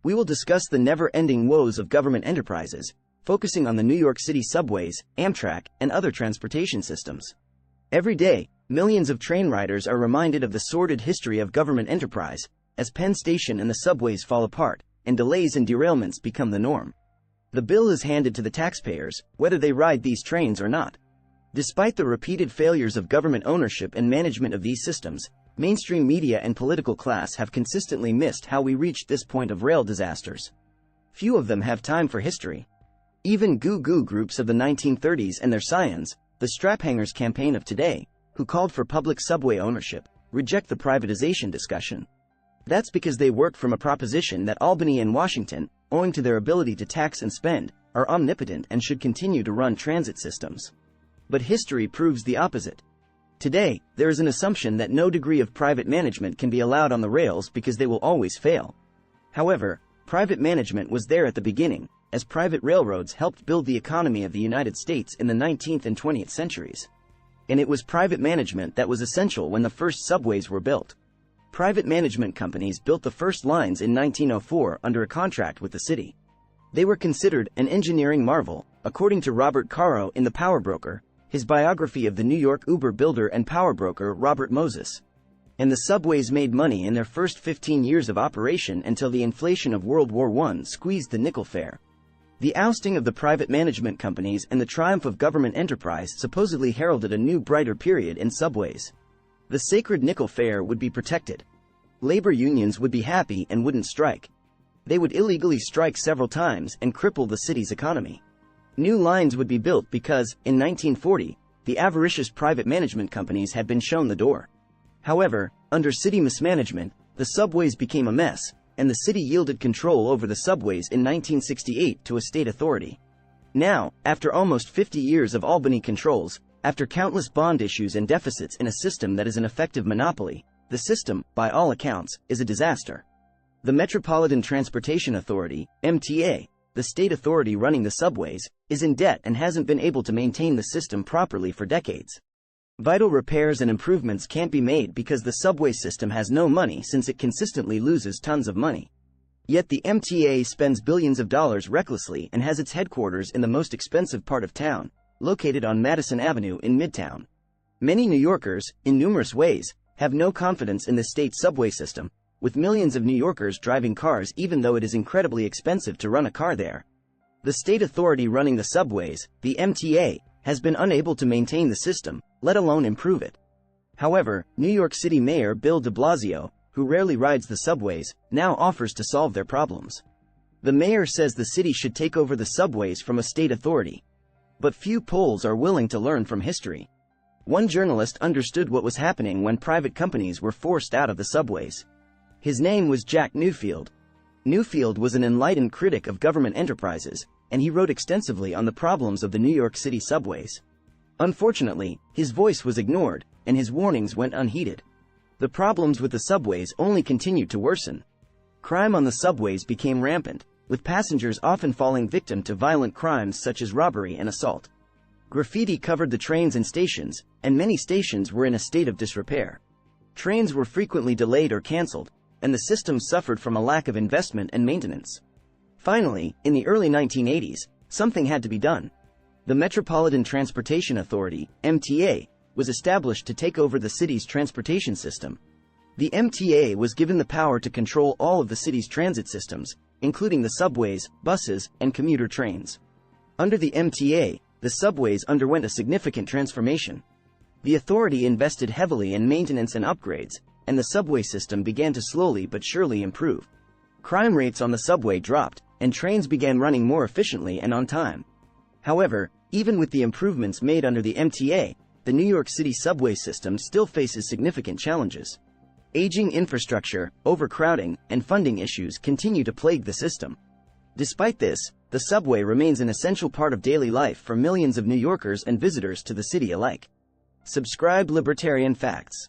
we will discuss the never-ending woes of government enterprises, focusing on the New York City subways, Amtrak, and other transportation systems. Every day, millions of train riders are reminded of the sordid history of government enterprise, as Penn Station and the subways fall apart, and delays and derailments become the norm. The bill is handed to the taxpayers, whether they ride these trains or not. Despite the repeated failures of government ownership and management of these systems, mainstream media and political class have consistently missed how we reached this point of rail disasters. Few of them have time for history. Even goo-goo groups of the 1930s and their scions, the straphangers campaign of today, who called for public subway ownership, reject the privatization discussion. That's because they work from a proposition that Albany and Washington, owing to their ability to tax and spend, are omnipotent and should continue to run transit systems. But history proves the opposite. Today, there is an assumption that no degree of private management can be allowed on the rails because they will always fail. However, private management was there at the beginning, as private railroads helped build the economy of the United States in the 19th and 20th centuries. And it was private management that was essential when the first subways were built. Private management companies built the first lines in 1904 under a contract with the city. They were considered an engineering marvel, according to Robert Caro in The Power Broker, his biography of the New York Uber builder and power broker Robert Moses. And the subways made money in their first 15 years of operation until the inflation of World War I squeezed the nickel fare. The ousting of the private management companies and the triumph of government enterprise supposedly heralded a new brighter period in subways. The sacred nickel fare would be protected. Labor unions would be happy and wouldn't strike. They would illegally strike several times and cripple the city's economy. New lines would be built because, in 1940, the avaricious private management companies had been shown the door. However, under city mismanagement, the subways became a mess, and the city yielded control over the subways in 1968 to a state authority. Now, after almost 50 years of Albany controls, after countless bond issues and deficits in a system that is an effective monopoly, the system, by all accounts, is a disaster. The Metropolitan Transportation Authority, MTA, the state authority running the subways, is in debt and hasn't been able to maintain the system properly for decades. Vital repairs and improvements can't be made because the subway system has no money since it consistently loses tons of money. Yet the MTA spends billions of dollars recklessly and has its headquarters in the most expensive part of town, located on Madison Avenue in Midtown. Many New Yorkers, in numerous ways, have no confidence in the state subway system, with millions of New Yorkers driving cars even though it is incredibly expensive to run a car there. The state authority running the subways, the MTA, has been unable to maintain the system, let alone improve it. However, New York City Mayor Bill de Blasio, who rarely rides the subways, now offers to solve their problems. The mayor says the city should take over the subways from a state authority. But few Poles are willing to learn from history. One journalist understood what was happening when private companies were forced out of the subways. His name was Jack Newfield. Newfield was an enlightened critic of government enterprises, and he wrote extensively on the problems of the New York City subways. Unfortunately, his voice was ignored, and his warnings went unheeded. The problems with the subways only continued to worsen. Crime on the subways became rampant, with passengers often falling victim to violent crimes such as robbery and assault. Graffiti covered the trains and stations, and many stations were in a state of disrepair. Trains were frequently delayed or canceled, and the system suffered from a lack of investment and maintenance. Finally, in the early 1980s, something had to be done. The Metropolitan Transportation Authority, MTA, was established to take over the city's transportation system. The MTA was given the power to control all of the city's transit systems, including the subways, buses, and commuter trains. Under the MTA, the subways underwent a significant transformation. The authority invested heavily in maintenance and upgrades, and the subway system began to slowly but surely improve. Crime rates on the subway dropped, and trains began running more efficiently and on time. However, even with the improvements made under the MTA, the New York City subway system still faces significant challenges. Aging infrastructure, overcrowding, and funding issues continue to plague the system. Despite this, the subway remains an essential part of daily life for millions of New Yorkers and visitors to the city alike. Subscribe Libertarian Facts.